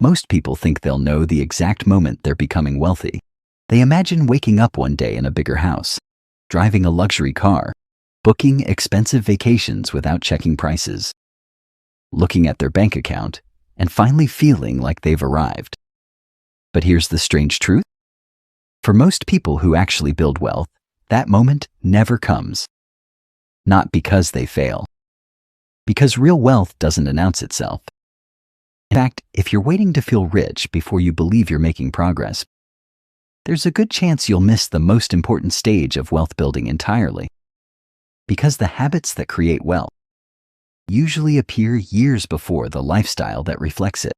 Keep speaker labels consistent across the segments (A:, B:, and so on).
A: Most people think they'll know the exact moment they're becoming wealthy. They imagine waking up one day in a bigger house, driving a luxury car, booking expensive vacations without checking prices, looking at their bank account, and finally feeling like they've arrived. But here's the strange truth. For most people who actually build wealth, that moment never comes. Not because they fail. Because real wealth doesn't announce itself. In fact, if you're waiting to feel rich before you believe you're making progress, there's a good chance you'll miss the most important stage of wealth building entirely. Because the habits that create wealth usually appear years before the lifestyle that reflects it.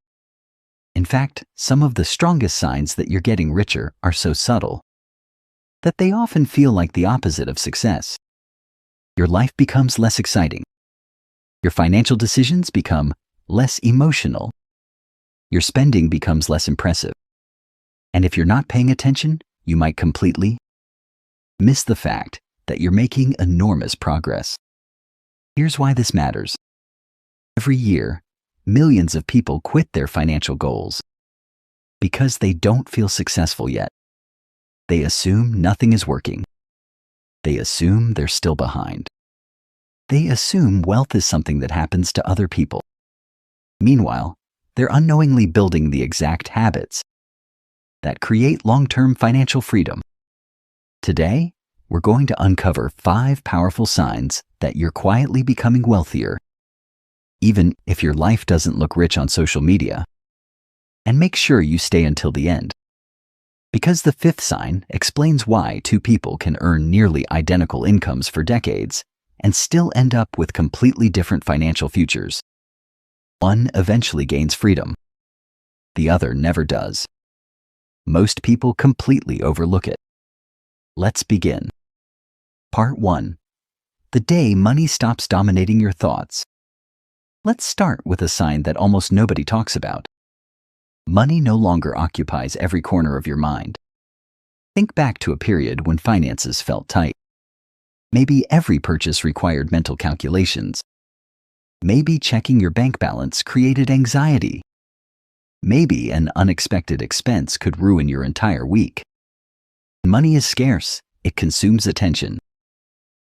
A: In fact, some of the strongest signs that you're getting richer are so subtle that they often feel like the opposite of success. Your life becomes less exciting. Your financial decisions become less emotional. Your spending becomes less impressive. And if you're not paying attention, you might completely miss the fact that you're making enormous progress. Here's why this matters. Every year, millions of people quit their financial goals because they don't feel successful yet. They assume nothing is working. They assume they're still behind. They assume wealth is something that happens to other people. Meanwhile, they're unknowingly building the exact habits that create long-term financial freedom. Today, we're going to uncover 5 powerful signs that you're quietly becoming wealthier, even if your life doesn't look rich on social media. And make sure you stay until the end. Because the 5th sign explains why 2 people can earn nearly identical incomes for decades and still end up with completely different financial futures. One eventually gains freedom. The other never does. Most people completely overlook it. Let's begin. Part 1. The day money stops dominating your thoughts. Let's start with a sign that almost nobody talks about. Money no longer occupies every corner of your mind. Think back to a period when finances felt tight. Maybe every purchase required mental calculations. Maybe checking your bank balance created anxiety. Maybe an unexpected expense could ruin your entire week. Money is scarce. It consumes attention.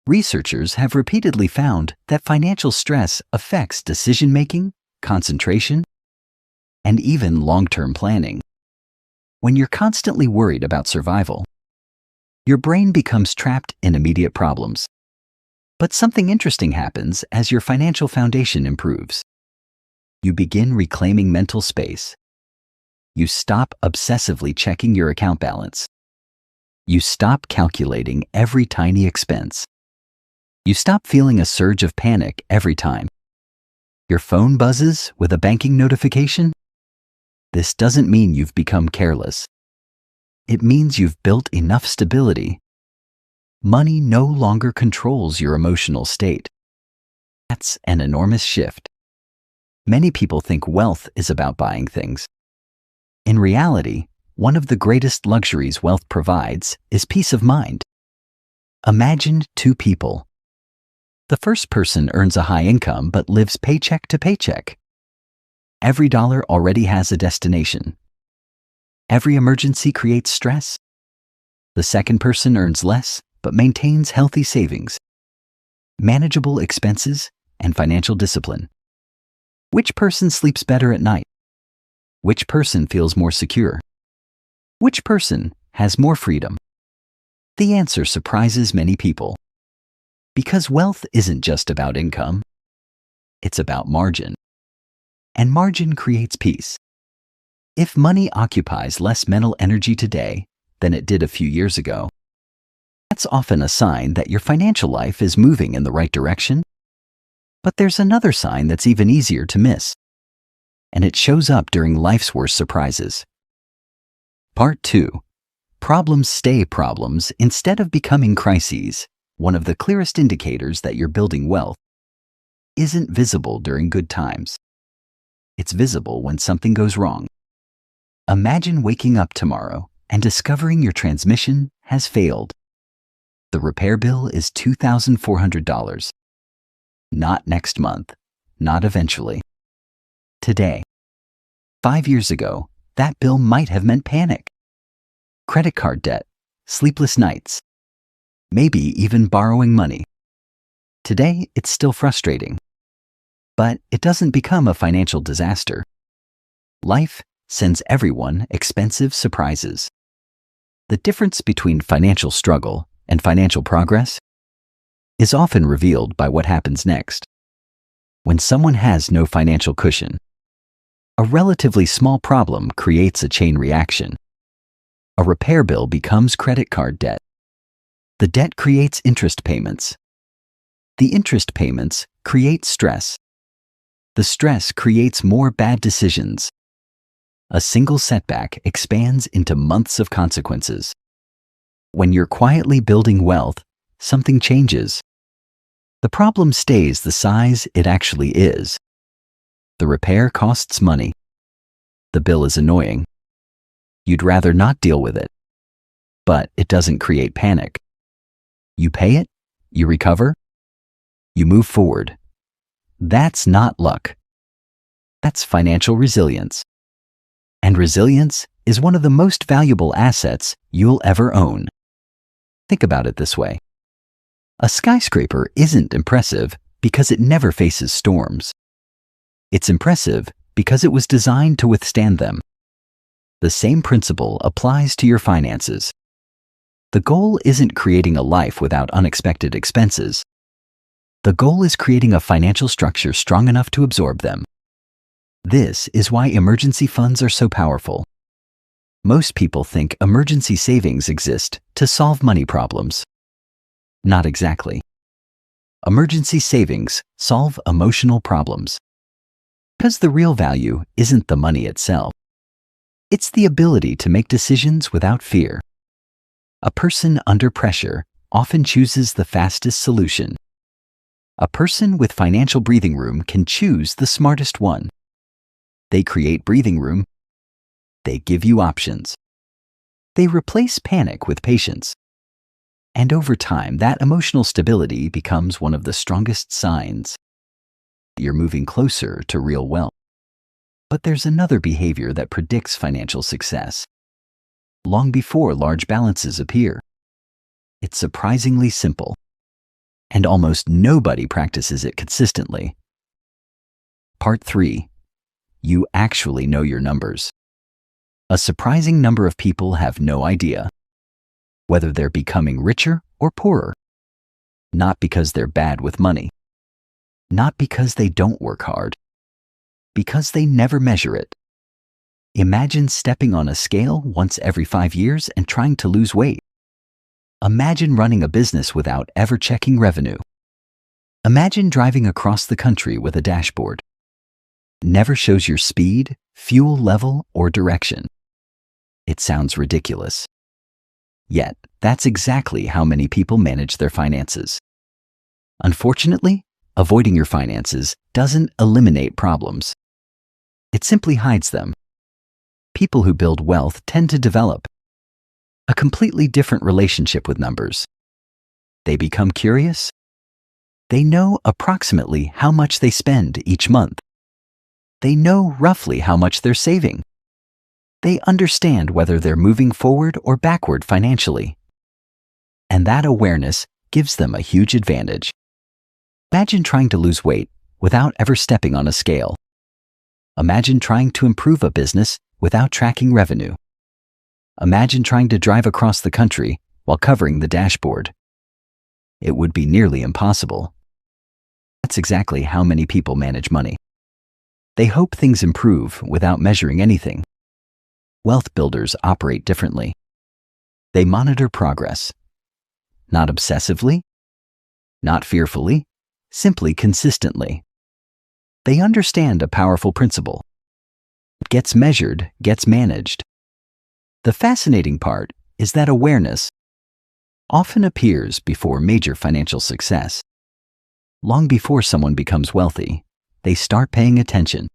A: Researchers have repeatedly found that financial stress affects decision-making, concentration, and even long-term planning. When you're constantly worried about survival, your brain becomes trapped in immediate problems. But something interesting happens as your financial foundation improves. You begin reclaiming mental space. You stop obsessively checking your account balance. You stop calculating every tiny expense. You stop feeling a surge of panic every time your phone buzzes with a banking notification. This doesn't mean you've become careless. It means you've built enough stability. Money no longer controls your emotional state. That's an enormous shift. Many people think wealth is about buying things. In reality, one of the greatest luxuries wealth provides is peace of mind. Imagine 2 people. The first person earns a high income but lives paycheck to paycheck. Every dollar already has a destination. Every emergency creates stress. The second person earns less but maintains healthy savings, manageable expenses, and financial discipline. Which person sleeps better at night? Which person feels more secure? Which person has more freedom? The answer surprises many people. Because wealth isn't just about income. It's about margin. And margin creates peace. If money occupies less mental energy today than it did a few years ago, that's often a sign that your financial life is moving in the right direction. But there's another sign that's even easier to miss, and it shows up during life's worst surprises. Part 2. Problems stay problems instead of becoming crises. One of the clearest indicators that you're building wealth isn't visible during good times. It's visible when something goes wrong. Imagine waking up tomorrow and discovering your transmission has failed. The repair bill is $2,400. Not next month, not eventually. Today. 5 years ago, that bill might have meant panic. Credit card debt, sleepless nights, maybe even borrowing money. Today, it's still frustrating, but it doesn't become a financial disaster. Life sends everyone expensive surprises. The difference between financial struggle and financial progress is often revealed by what happens next. When someone has no financial cushion, a relatively small problem creates a chain reaction. A repair bill becomes credit card debt. The debt creates interest payments. The interest payments create stress. The stress creates more bad decisions. A single setback expands into months of consequences. When you're quietly building wealth, something changes. The problem stays the size it actually is. The repair costs money. The bill is annoying. You'd rather not deal with it. But it doesn't create panic. You pay it, you recover, you move forward. That's not luck. That's financial resilience. And resilience is one of the most valuable assets you'll ever own. Think about it this way. A skyscraper isn't impressive because it never faces storms. It's impressive because it was designed to withstand them. The same principle applies to your finances. The goal isn't creating a life without unexpected expenses. The goal is creating a financial structure strong enough to absorb them. This is why emergency funds are so powerful. Most people think emergency savings exist to solve money problems. Not exactly. Emergency savings solve emotional problems. Because the real value isn't the money itself. It's the ability to make decisions without fear. A person under pressure often chooses the fastest solution. A person with financial breathing room can choose the smartest one. They create breathing room. They give you options. They replace panic with patience. And over time, that emotional stability becomes one of the strongest signs you're moving closer to real wealth. But there's another behavior that predicts financial success. Long before large balances appear. It's surprisingly simple. And almost nobody practices it consistently. Part 3. You actually know your numbers. A surprising number of people have no idea whether they're becoming richer or poorer. Not because they're bad with money. Not because they don't work hard. Because they never measure it. Imagine stepping on a scale once every 5 years and trying to lose weight. Imagine running a business without ever checking revenue. Imagine driving across the country with a dashboard. Never shows your speed, fuel level, or direction. It sounds ridiculous. Yet, that's exactly how many people manage their finances. Unfortunately, avoiding your finances doesn't eliminate problems. It simply hides them. People who build wealth tend to develop a completely different relationship with numbers. They become curious. They know approximately how much they spend each month. They know roughly how much they're saving. They understand whether they're moving forward or backward financially. And that awareness gives them a huge advantage. Imagine trying to lose weight without ever stepping on a scale. Imagine trying to improve a business without tracking revenue. Imagine trying to drive across the country while covering the dashboard. It would be nearly impossible. That's exactly how many people manage money. They hope things improve without measuring anything. Wealth builders operate differently. They monitor progress. Not obsessively, not fearfully, simply consistently. They understand a powerful principle. What gets measured gets managed. The fascinating part is that awareness often appears before major financial success. Long before someone becomes wealthy, they start paying attention.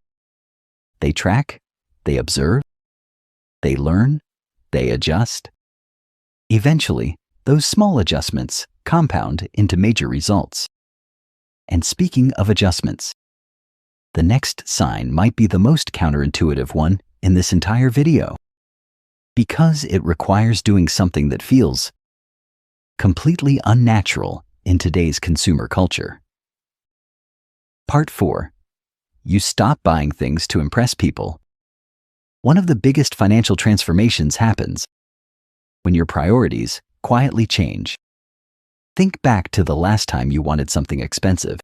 A: They track, they observe, they learn, they adjust. Eventually, those small adjustments compound into major results. And speaking of adjustments, The next sign might be the most counterintuitive one in this entire video, because it requires doing something that feels completely unnatural in today's consumer culture. Part 4. You stop buying things to impress people. One of the biggest financial transformations happens when your priorities quietly change. Think back to the last time you wanted something expensive.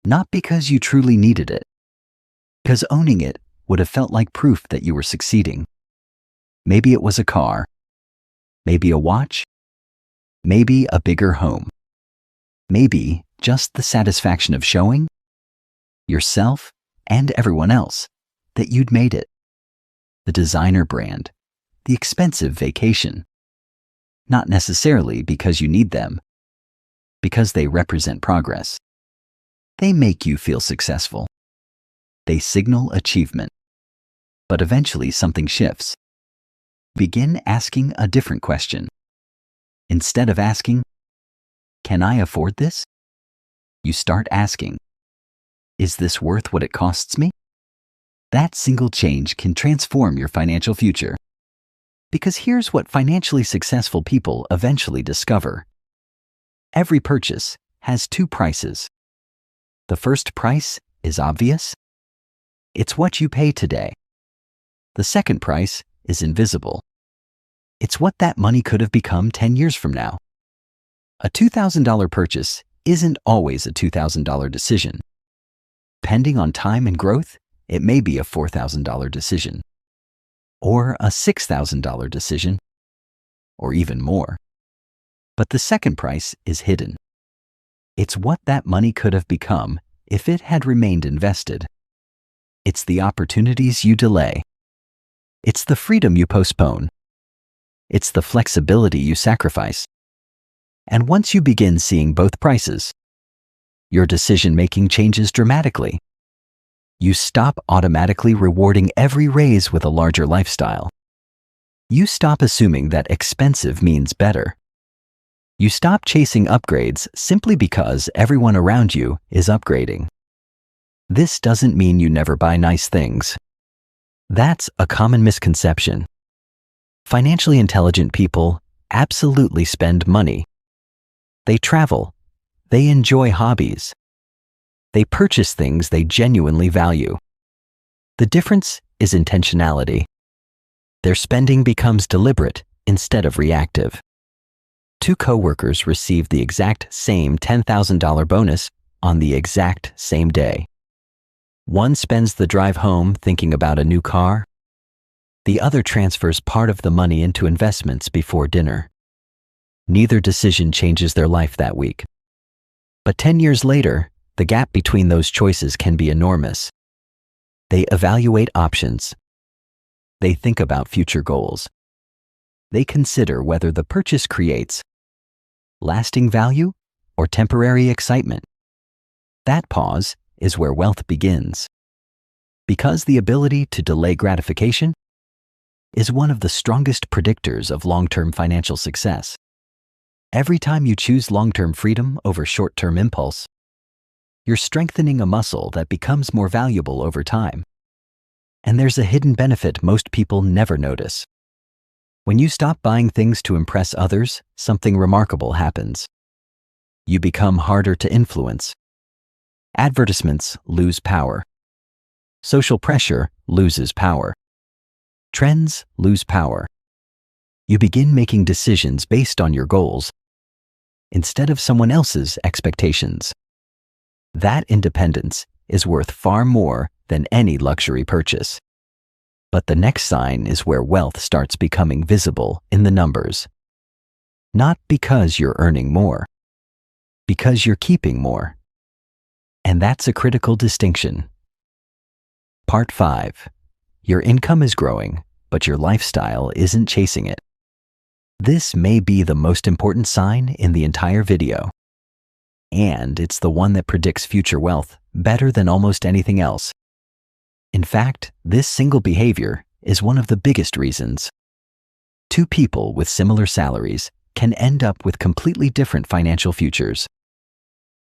A: Not because you truly needed it, because owning it would have felt like proof that you were succeeding. Maybe it was a car, maybe a watch, maybe a bigger home, maybe just the satisfaction of showing yourself and everyone else that you'd made it. The designer brand, the expensive vacation. Not necessarily because you need them, because they represent progress. They make you feel successful. They signal achievement. But eventually something shifts. Begin asking a different question. Instead of asking, "Can I afford this?" you start asking, "Is this worth what it costs me?" That single change can transform your financial future. Because here's what financially successful people eventually discover. Every purchase has two prices. The first price is obvious. It's what you pay today. The second price is invisible. It's what that money could have become 10 years from now. A $2,000 purchase isn't always a $2,000 decision. Depending on time and growth, it may be a $4,000 decision, or a $6,000 decision, or even more. But the second price is hidden. It's what that money could have become if it had remained invested. It's the opportunities you delay. It's the freedom you postpone. It's the flexibility you sacrifice. And once you begin seeing both prices, your decision-making changes dramatically. You stop automatically rewarding every raise with a larger lifestyle. You stop assuming that expensive means better. You stop chasing upgrades simply because everyone around you is upgrading. This doesn't mean you never buy nice things. That's a common misconception. Financially intelligent people absolutely spend money. They travel. They enjoy hobbies. They purchase things they genuinely value. The difference is intentionality. Their spending becomes deliberate instead of reactive. Two coworkers received the exact same $10,000 bonus on the exact same day. One spends the drive home thinking about a new car. The other transfers part of the money into investments before dinner. Neither decision changes their life that week. But 10 years later, the gap between those choices can be enormous. They evaluate options. They think about future goals. They consider whether the purchase creates lasting value or temporary excitement. That pause is where wealth begins. Because the ability to delay gratification is one of the strongest predictors of long-term financial success. Every time you choose long-term freedom over short-term impulse, you're strengthening a muscle that becomes more valuable over time. And there's a hidden benefit most people never notice. When you stop buying things to impress others, something remarkable happens. You become harder to influence. Advertisements lose power. Social pressure loses power. Trends lose power. You begin making decisions based on your goals instead of someone else's expectations. That independence is worth far more than any luxury purchase. But the next sign is where wealth starts becoming visible in the numbers. Not because you're earning more, because you're keeping more. And that's a critical distinction. Part 5. Your income is growing, but your lifestyle isn't chasing it. This may be the most important sign in the entire video. And it's the one that predicts future wealth better than almost anything else. In fact, this single behavior is one of the biggest reasons. Two people with similar salaries can end up with completely different financial futures.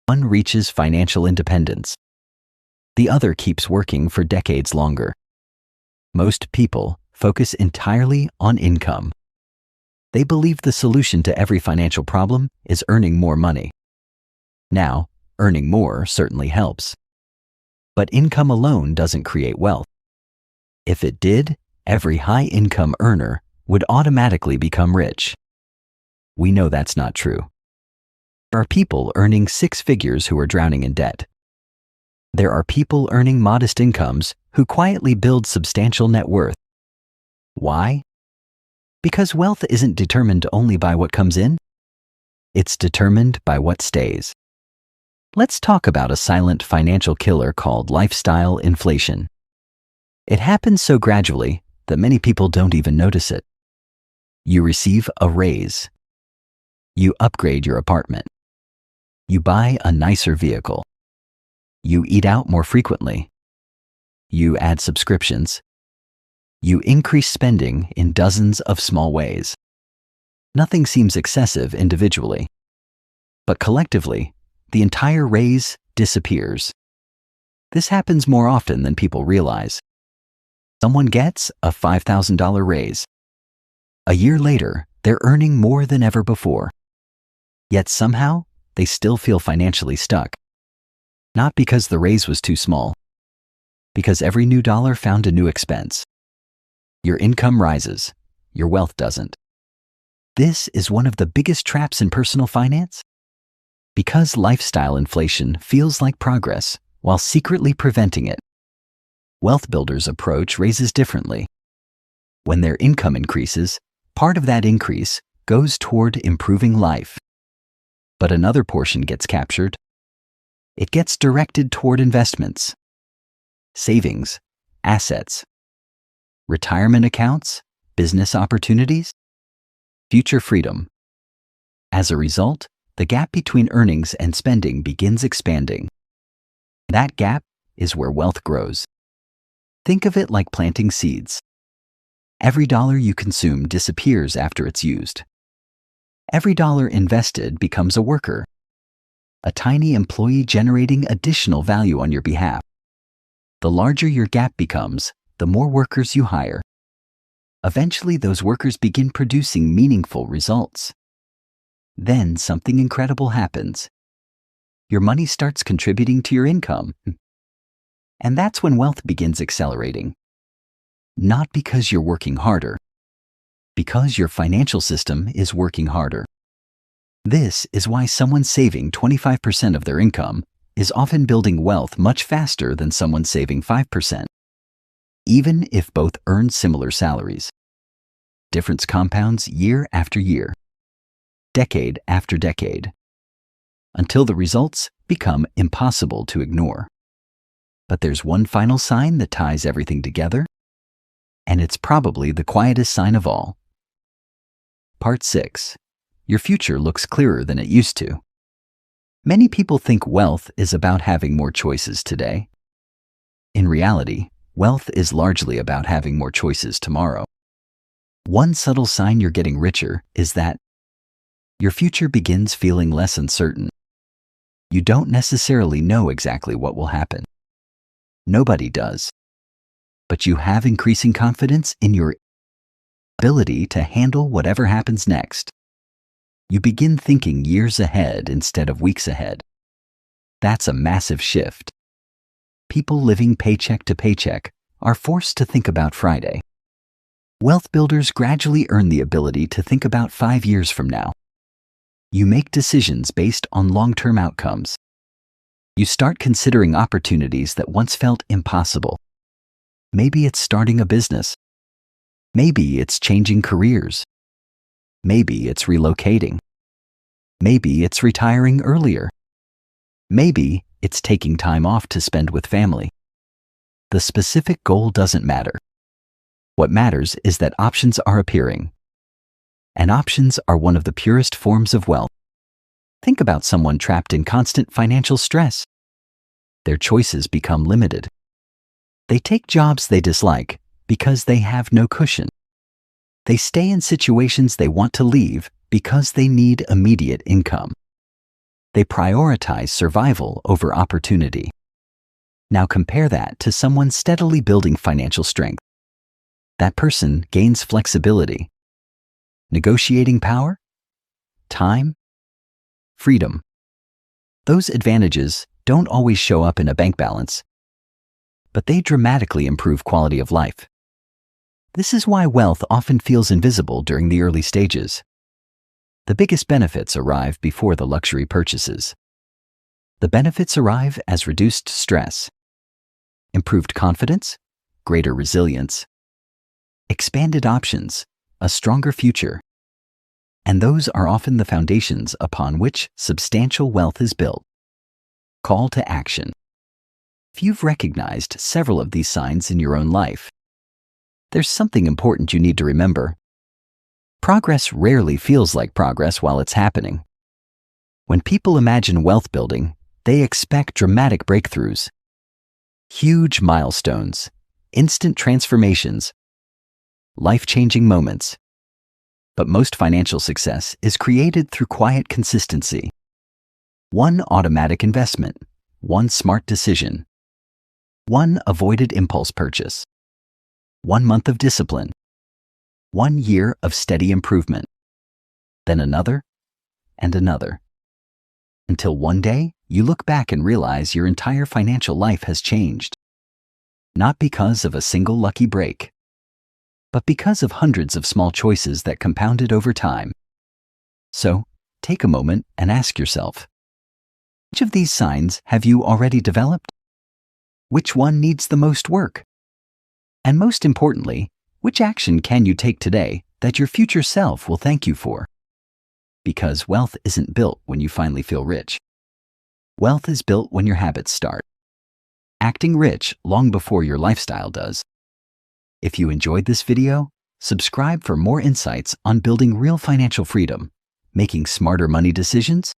A: One reaches financial independence. The other keeps working for decades longer. Most people focus entirely on income. They believe the solution to every financial problem is earning more money. Now, earning more certainly helps. But income alone doesn't create wealth. If it did, every high-income earner would automatically become rich. We know that's not true. There are people earning 6 figures who are drowning in debt. There are people earning modest incomes who quietly build substantial net worth. Why? Because wealth isn't determined only by what comes in. It's determined by what stays. Let's talk about a silent financial killer called lifestyle inflation. It happens so gradually that many people don't even notice it. You receive a raise. You upgrade your apartment. You buy a nicer vehicle. You eat out more frequently. You add subscriptions. You increase spending in dozens of small ways. Nothing seems excessive individually, but collectively, the entire raise disappears. This happens more often than people realize. Someone gets a $5,000 raise. A year later, they're earning more than ever before. Yet somehow, they still feel financially stuck. Not because the raise was too small, because every new dollar found a new expense. Your income rises, your wealth doesn't. This is one of the biggest traps in personal finance. Because lifestyle inflation feels like progress while secretly preventing it. Wealth builders' approach raises differently. When their income increases, part of that increase goes toward improving life. But another portion gets captured. It gets directed toward investments, savings, assets, retirement accounts, business opportunities, future freedom. As a result, the gap between earnings and spending begins expanding. That gap is where wealth grows. Think of it like planting seeds. Every dollar you consume disappears after it's used. Every dollar invested becomes a worker, a tiny employee generating additional value on your behalf. The larger your gap becomes, the more workers you hire. Eventually, those workers begin producing meaningful results. Then something incredible happens. Your money starts contributing to your income. And that's when wealth begins accelerating. Not because you're working harder, because your financial system is working harder. This is why someone saving 25% of their income is often building wealth much faster than someone saving 5%, even if both earn similar salaries. Difference compounds year after year, decade after decade, until the results become impossible to ignore. But there's one final sign that ties everything together, and it's probably the quietest sign of all. Part 6. Your future looks clearer than it used to. Many people think wealth is about having more choices today. In reality, wealth is largely about having more choices tomorrow. One subtle sign you're getting richer is that your future begins feeling less uncertain. You don't necessarily know exactly what will happen. Nobody does. But you have increasing confidence in your ability to handle whatever happens next. You begin thinking years ahead instead of weeks ahead. That's a massive shift. People living paycheck to paycheck are forced to think about Friday. Wealth builders gradually earn the ability to think about 5 years from now. You make decisions based on long-term outcomes. You start considering opportunities that once felt impossible. Maybe it's starting a business. Maybe it's changing careers. Maybe it's relocating. Maybe it's retiring earlier. Maybe it's taking time off to spend with family. The specific goal doesn't matter. What matters is that options are appearing. And options are one of the purest forms of wealth. Think about someone trapped in constant financial stress. Their choices become limited. They take jobs they dislike because they have no cushion. They stay in situations they want to leave because they need immediate income. They prioritize survival over opportunity. Now compare that to someone steadily building financial strength. That person gains flexibility, negotiating power, time, freedom. Those advantages don't always show up in a bank balance, but they dramatically improve quality of life. This is why wealth often feels invisible during the early stages. The biggest benefits arrive before the luxury purchases. The benefits arrive as reduced stress, improved confidence, greater resilience, expanded options, a stronger future. And those are often the foundations upon which substantial wealth is built. Call to action. If you've recognized several of these signs in your own life, there's something important you need to remember. Progress rarely feels like progress while it's happening. When people imagine wealth building, they expect dramatic breakthroughs, huge milestones, instant transformations, life-changing moments. But most financial success is created through quiet consistency. One automatic investment, one smart decision, one avoided impulse purchase, 1 month of discipline, 1 year of steady improvement, then another and another. Until one day, you look back and realize your entire financial life has changed. Not because of a single lucky break, but because of hundreds of small choices that compounded over time. So, take a moment and ask yourself, which of these signs have you already developed? Which one needs the most work? And most importantly, which action can you take today that your future self will thank you for? Because wealth isn't built when you finally feel rich. Wealth is built when your habits start, acting rich long before your lifestyle does. If you enjoyed this video, subscribe for more insights on building real financial freedom, making smarter money decisions,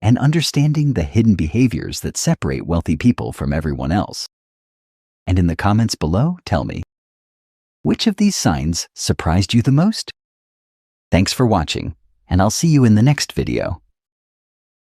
A: and understanding the hidden behaviors that separate wealthy people from everyone else. And in the comments below, tell me, which of these signs surprised you the most? Thanks for watching, and I'll see you in the next video.